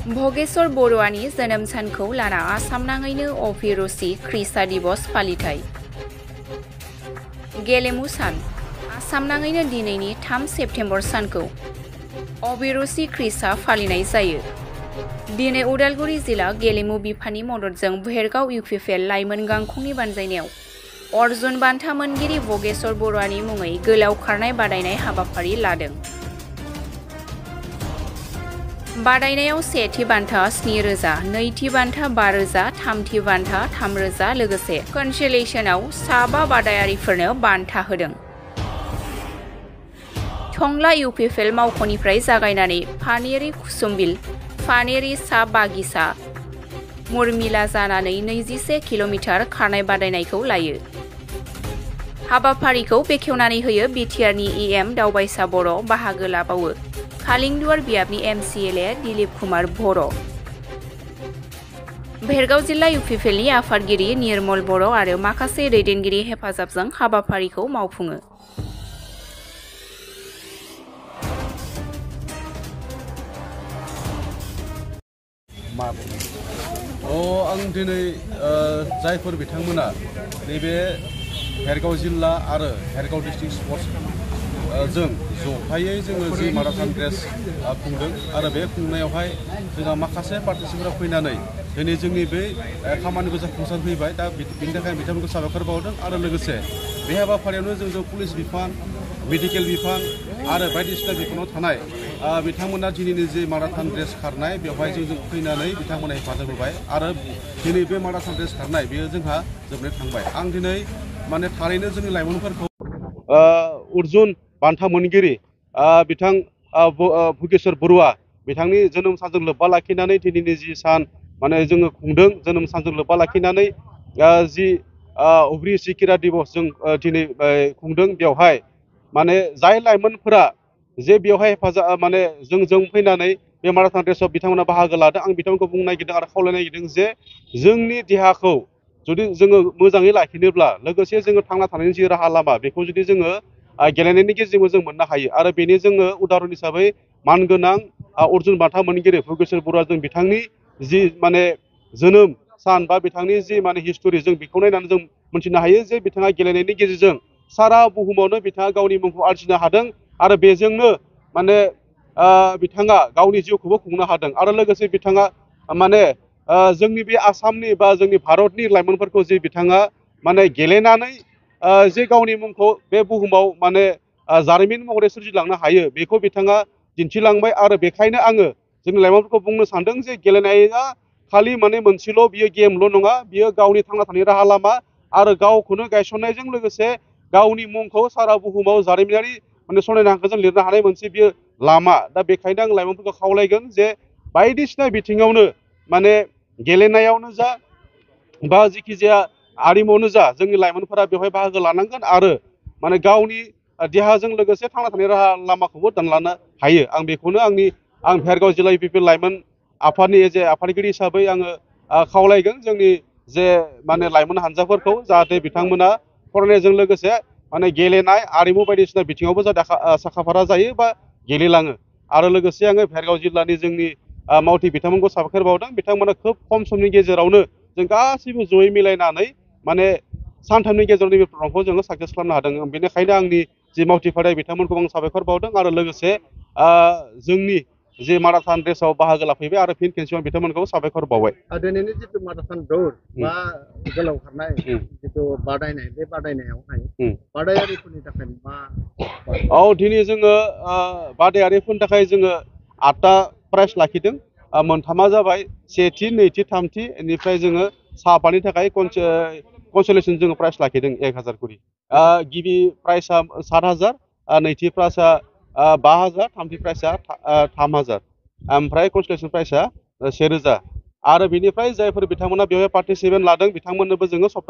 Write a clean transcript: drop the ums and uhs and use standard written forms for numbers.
भगेश्वर बरुवानि जोनोम सानखौ लाना आसामनाङैनो अभिरुचि क्रीड़ा दिवस फालिथाय। गेलेमु सान आसामनाङैनो दिनैनि 3 सेप्तेम्बर सानखौ अभिरुचि क्रीड़ा फालिनाय जायो। दिनै उदालगुरि जिल्ला गेलेमु बिफाननि मददजों भेरगाव इउपिपिएल लाइमोन गांखंनि बानजायनायाव अर्जुन बान्था मोनगिरि भगेश्वर बरुवानि मुङै गोलाव खारनाय बादायनाय हाबाफारि लादों। बादायनायाव सेथि बान्था 7,000, नैथि बान्था 5,000, थामथि बान्था 3,000 लोगोसे कनसोलेसनआव 5 बादायारिफोरनो बान्था होदों। टंला इउपिपिएल मावख'निफ्राय जागायनानै फानेरि कुसुमबिल, फानेरि सा बागिचा, मुरमिला जानानै 21 किल'मिटार खारनाय बादायनायखौ लायो। हाबाफारिखौ बेखेवनानै होयो बिटिआरनि इएम दावबायसा बर' बाहागो लाबावो खालिंदुवार बियाबनि एमसिएलए दिलीप कुमार बर'। भेरगाव जिल्ला इउपिपिएलनि आफादगिरि निर्मल बर' आरो माखासे दैदेनगिरि हेफाजाबजों हाबाफारिखौ मावफुङो। आं दिनै जायफोर बिथांमोना नैबे भेरगाव जिल्ला आरो भेरगाव डिस्ट्रिक्ट स्पर्ट्स जों ज'थायै जोङो जि माराथन रेस खुंदों आरो बे खुंनायावहाय जोंहा माखासे पार्टिसिपेटफोरा फैनानै दिनै जोंनि बे खामानिखौ जाफुंसार फैबाय। दा बिनि थाखाय बिथांमोनखौ साबायखर बावदों आरो लोगोसे बे हाबाफारियावनो जों पुलिस बिफान, मेडिकेल बिफान आरो बायदिसिना बिफानाव थानाय बिथांमोना दिनैनि जि माराथन रेस खारनाय बेवहाय जों फैनानै बिथांमोना हेफाजाब होबाय आरो दिनै बे माराथन रेस खारनाय बेयो जोंहा जोबनानै थांबाय। आं दिनै माने थारैनो जोंनि लाइमोनफोरखौ अर्जुन बान्था मोनगिरि बिथां भगेश्वर बरुवा बिथांनि जोनोम सानजों लोब्बा लाखिनानै दिनैनि जि सान माने जोङो खुंदों जोनोम सानजों लोब्बा लाखिनानै जि अभिरुचि क्रीड़ा दिवस जों दिनै खुंदों बेवहाय माने जाय लाइमोनफोरा जे बेवहाय हेफाजाब माने जों फैनानै बे माराथन रेसआव बिथांमोना बाहागो लादों। आं बिथांमोनखौ बुंनो नागिरदों आरो खावलायनो नागिरदों जे जोंनि देहाखौ जुदि जोङो मोजाङै लाखिनोब्ला लोगोसे जोङो थांना थानायनि जि राहा लामा बेखौ जुदि जोङो गेलेनायनि गेजेरजोंबो जों मोननो हायो आरो बेनि जोङो उदाहरन हिसाबै मानगोनां अर्जुन बान्था मोनगिरि भगेश्वर बरुवा जों बिथांनि जि माने जोनोम सान बा बिथांनि जि माने हिस्ट'रि जों बेखौ नायनानै जों मोनथिनो हायो जे बिथाङा गेलेनायनि गेजेरजों सारा बुहुमावनो बिथाङा गावनि मुंखौ आरजिनो हादों आरो बेजोंनो माने बिथाङा गावनि जिउखौबो खुंनो हादों आरो लोगोसे बिथाङा माने जोंनि बे आसामनि बा जोंनि भारतनि लाइमोनफोरखौ जे बिथाङा माने गेलेनानै जे गावनि मुंखौ बे बुहुमाव माने जारिमिन महरै सोरजिलांनो हायो बेखौ बिथाङा दिन्थिलांबाय आरो बेखायनो आङो जोंनि लाइमोनफोरखौ बुंनो सानदों जे गेलेनाया खालि माने मोनसेल' बियो गेमल' नङा, बियो गावनि थांना थानायनि राहा लामा आरो गावखौनो गायसननायजों लोगोसे गावनि मुंखौ सारा बुहुमाव जारिमिनारि माने समायना हांखोजों लिरनो हानाय मोनसे बियो लामा। दा बेखायनो आं लाइमोनफोरखौ खावलायगोन जे बायदिसिना बिथिङावनो माने गेलेनायावनो जा बा जिखि जाया आरिमुआवनो जा जोंनि लाइमोनफोरा बेवहाय बाहागो लानांगोन आरो माने गावनि देहाजों लोगोसे थांना थानाय राहा लामाखौबो दानलांनो हायो। आं बेखौनो आं भेरगाव जिल्ला इउपिपिएल लाइमोन आफादनि आफादगिरि हिसाबै आङो खावलायगोन जोंनि जे माने लाइमोन हान्जाफोरखौ जाहाथे बिथांमोना फरायनायजों लोगोसे माने गेलेनाय आरिमु बायदिसिना बिथिङावबो जाहाथे साखाफारा जायो बा गेलेलाङो आरो लोगोसे आङो भेरगाव जिल्लानि जोंनि मावथि बिथांमोनखौ साबायखर बावदों। बिथांमोना खोब खम समनि गेजेरावनो जों गासैबो जयै मिलायनानै माने सानथामनि गेजेराव नैबे प्रग्रामखौ जोङो साक्सेस खालामनो हादों। बेनिखायनो आंनि जि मावथिफारि बिथांमोनखौ आं साबायखर बावदों आरो लोगोसे जोंनि जे माराथन रेसआव बाहागो लाफैबाय आरो फिन खेबसेबाव बिथांमोनखौ साबायखर बावबाय। दिनैनि जिथु माराथन दौर बा गोलाव खारनाय जिथु बादायनाय बे बादायनायावहाय बादायारिफोरनि थाखाय मा दिनै जोङो बादायारिफोरनि थाखाय जोङो 8टा प्राइज लाखिदों। मोनथामा जाबाय सेथि, नैथि, थामथि, बेनिफ्राय जोङो साफानि थाखाय कनसोलेसन जोङो प्राइज लाखिदों 1,000 करि। गिबि प्राइजआ 7,000, नैथि प्राइजआ 5,000, थामथि प्राइजआ 3,000 ओमफ्राय कनसोलेसन प्राइजआ 1,000 आरो बेनिफ्राय जायफोर बिथांमोना बेवहाय पार्टिसिपेट लादों बिथांमोननोबो जोङो सप्तासे